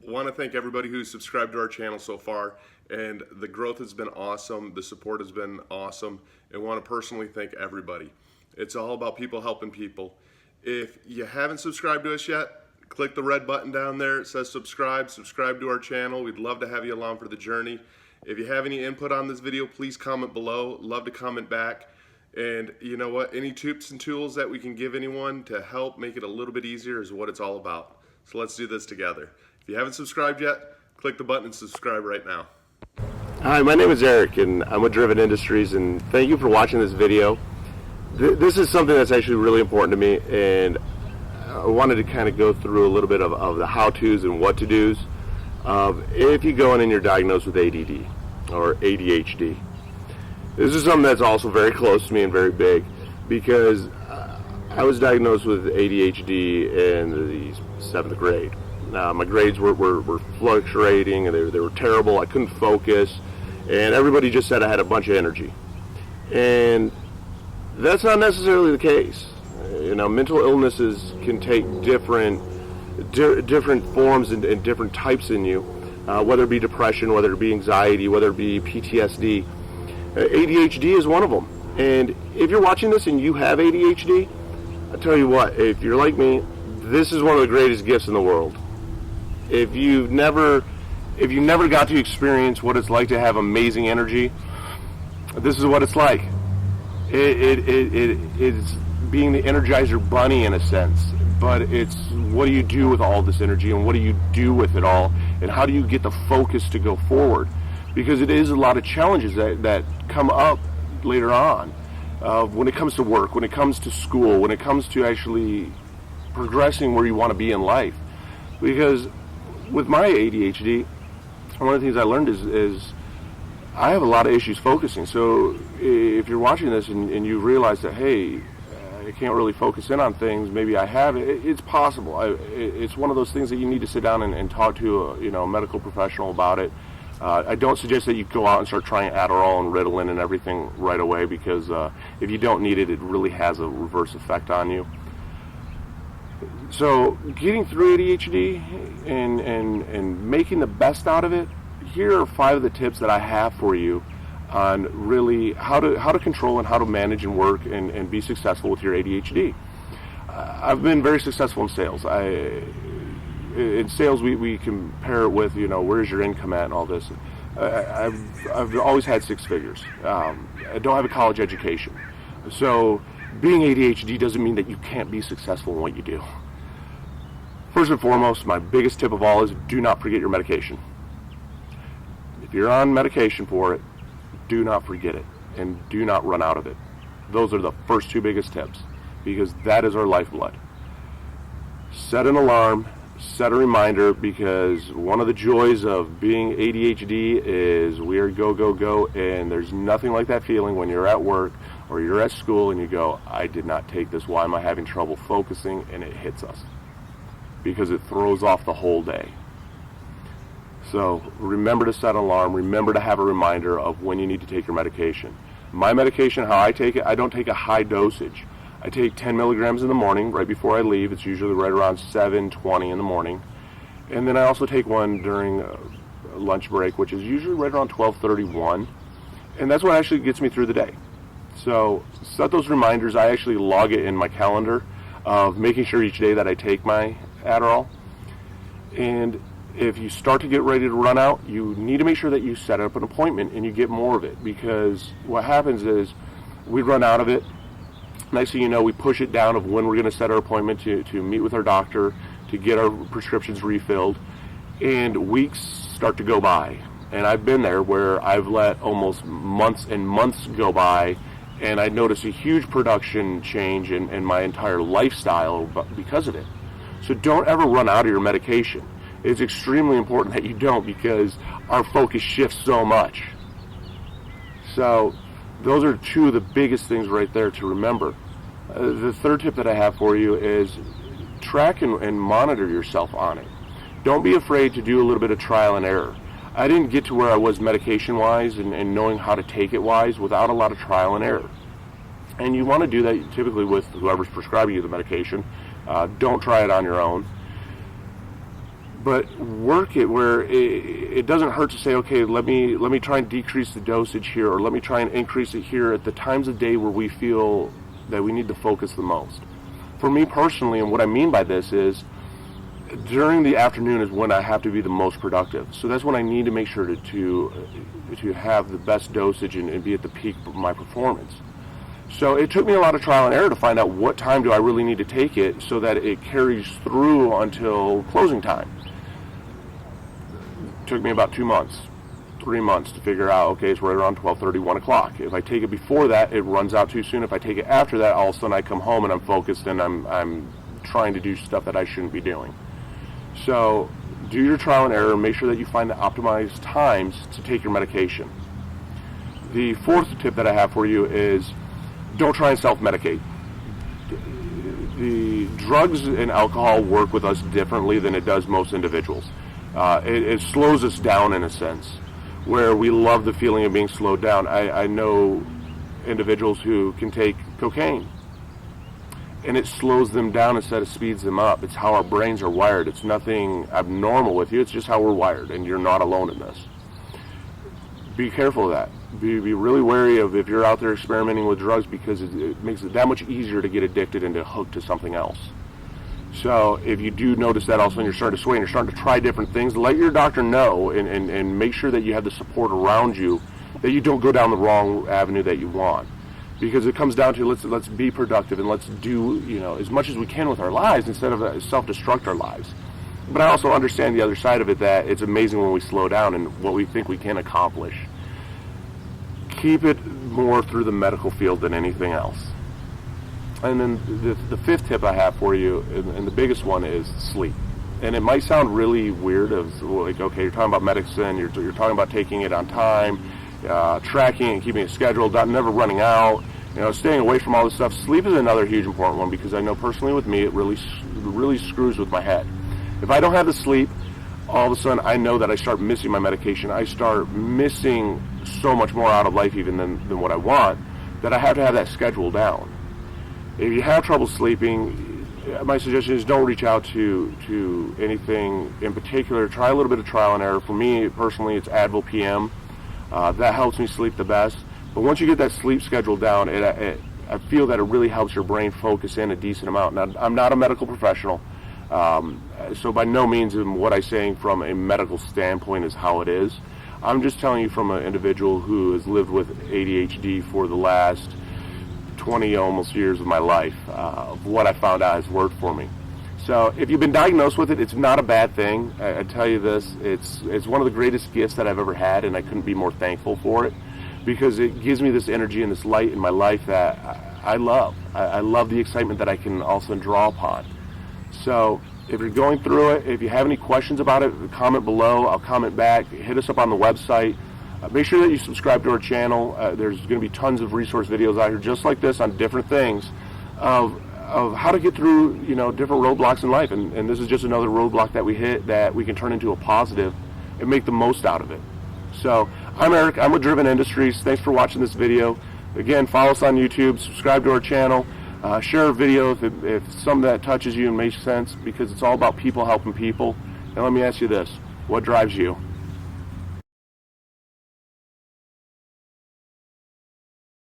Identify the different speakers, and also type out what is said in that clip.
Speaker 1: want to thank everybody who's subscribed to our channel so far, and the growth has been awesome, the support has been awesome, and want to personally thank everybody. It's all about people helping people. If you haven't subscribed to us yet, click the red button down there. It says subscribe to our channel. We'd love to have you along for the journey. If you have any input on this video, please comment below. Love to comment back. And you know what, any tips and tools that we can give anyone to help make it a little bit easier is what it's all about. So let's do this together. If you haven't subscribed yet, click the button and subscribe right now.
Speaker 2: Hi, my name is Eric and I'm with Driven Industries, and thank you for watching this video. This is something that's actually really important to me, and I wanted to kind of go through a little bit of the how-tos and what-to-dos if you go in and you're diagnosed with ADD or ADHD. This is something that's also very close to me and very big, because I was diagnosed with ADHD in the 7th grade. My grades were fluctuating, and they were terrible. I couldn't focus, and everybody just said I had a bunch of energy. And that's not necessarily the case. You know, mental illnesses can take different forms and different types in you, whether it be depression, whether it be anxiety, whether it be PTSD. ADHD is one of them. And if you're watching this and you have ADHD, I tell you what, if you're like me, this is one of the greatest gifts in the world. If you've never got to experience what it's like to have amazing energy, this is what it's like. It's being the Energizer Bunny in a sense, but it's what do you do with all this energy, and what do you do with it all, and how do you get the focus to go forward? Because it is a lot of challenges that come up later on when it comes to work, when it comes to school, when it comes to actually progressing where you want to be in life. Because with my ADHD, one of the things I learned is I have a lot of issues focusing. So if you're watching this and you realize that, hey, I can't really focus in on things, maybe I have it, it's possible. It's one of those things that you need to sit down and talk to a medical professional about it. I don't suggest that you go out and start trying Adderall and Ritalin and everything right away, because if you don't need it, it really has a reverse effect on you. So getting through ADHD and making the best out of it, here are 5 of the tips that I have for you on really how to control and how to manage and work and be successful with your ADHD. I've been very successful in sales. In sales, we compare it with, where's your income at and all this. I've always had 6 figures. I don't have a college education. So being ADHD doesn't mean that you can't be successful in what you do. First and foremost, my biggest tip of all is do not forget your medication. If you're on medication for it, do not forget it, and do not run out of it. Those are the first 2 biggest tips, because that is our lifeblood. Set an alarm, set a reminder, because one of the joys of being ADHD is we are go, go, go, and there's nothing like that feeling when you're at work or you're at school and you go, I did not take this, why am I having trouble focusing? And it hits us, because it throws off the whole day. So remember to set an alarm, remember to have a reminder of when you need to take your medication. My medication, how I take it, I don't take a high dosage. I take 10 milligrams in the morning right before I leave. It's usually right around 7:20 in the morning. And then I also take one during lunch break, which is usually right around 12:31. And that's what actually gets me through the day. So set those reminders. I actually log it in my calendar of making sure each day that I take my Adderall. And if you start to get ready to run out, you need to make sure that you set up an appointment and you get more of it, because what happens is we run out of it. Next thing you know, we push it down of when we're going to set our appointment to meet with our doctor, to get our prescriptions refilled, and weeks start to go by. And I've been there where I've let almost months and months go by, and I notice a huge production change in my entire lifestyle because of it. So don't ever run out of your medication. It's extremely important that you don't, because our focus shifts so much. So those are 2 of the biggest things right there to remember. The 3rd tip that I have for you is track and monitor yourself on it. Don't be afraid to do a little bit of trial and error. I didn't get to where I was medication-wise and knowing how to take it wise without a lot of trial and error. And you want to do that typically with whoever's prescribing you the medication. Don't try it on your own. but work it where it doesn't hurt to say, okay, let me try and decrease the dosage here, or let me try and increase it here at the times of day where we feel that we need to focus the most. For me personally, and what I mean by this is, during the afternoon is when I have to be the most productive. So that's when I need to make sure to have the best dosage and be at the peak of my performance. So it took me a lot of trial and error to find out what time do I really need to take it so that it carries through until closing time. It took me about 2 months, 3 months to figure out, okay, it's right around 12:30, 1 o'clock. If I take it before that, it runs out too soon. If I take it after that, all of a sudden I come home and I'm focused and I'm trying to do stuff that I shouldn't be doing. So do your trial and error and make sure that you find the optimized times to take your medication. The fourth tip that I have for you is don't try and self-medicate. The drugs and alcohol work with us differently than it does most individuals. It slows us down in a sense, where we love the feeling of being slowed down. I know individuals who can take cocaine, and it slows them down instead of speeds them up. It's how our brains are wired. It's nothing abnormal with you. It's just how we're wired, and you're not alone in this. Be careful of that. Be really wary of if you're out there experimenting with drugs, because it makes it that much easier to get addicted and to hook to something else. So if you do notice that all of a sudden you're starting to sway and you're starting to try different things, let your doctor know and make sure that you have the support around you, that you don't go down the wrong avenue that you want. Because it comes down to let's be productive and let's do as much as we can with our lives instead of self-destruct our lives. But I also understand the other side of it, that it's amazing when we slow down and what we think we can accomplish. Keep it more through the medical field than anything else. And then the fifth tip I have for you, and the biggest one, is sleep. And it might sound really weird, of like, okay, you're talking about medicine, you're talking about taking it on time, tracking and keeping it scheduled, never running out, staying away from all this stuff. Sleep is another huge important one, because I know personally with me, it really screws with my head. If I don't have the sleep, all of a sudden I know that I start missing my medication. I start missing so much more out of life even than what I want, that I have to have that schedule down. If you have trouble sleeping, my suggestion is don't reach out to anything in particular. Try a little bit of trial and error. For me personally, it's Advil PM. That helps me sleep the best. But once you get that sleep schedule down, I feel that it really helps your brain focus in a decent amount. Now, I'm not a medical professional, so by no means am what I'm saying from a medical standpoint is how it is. I'm just telling you from an individual who has lived with ADHD for the last 20 almost years of my life, of what I found out has worked for me. So if you've been diagnosed with it, it's not a bad thing. I tell you this, it's one of the greatest gifts that I've ever had, and I couldn't be more thankful for it, because it gives me this energy and this light in my life that I love. I love the excitement that I can also draw upon. So if you're going through it, if you have any questions about it, comment below. I'll comment back. Hit us up on the website. Make sure that you subscribe to our channel. There's going to be tons of resource videos out here just like this on different things of how to get through different roadblocks in life. And this is just another roadblock that we hit that we can turn into a positive and make the most out of it. So I'm Eric. I'm with Driven Industries. Thanks for watching this video. Again, follow us on YouTube. Subscribe to our channel. Share a video if something that touches you and makes sense, because it's all about people helping people. And let me ask you this: what drives you?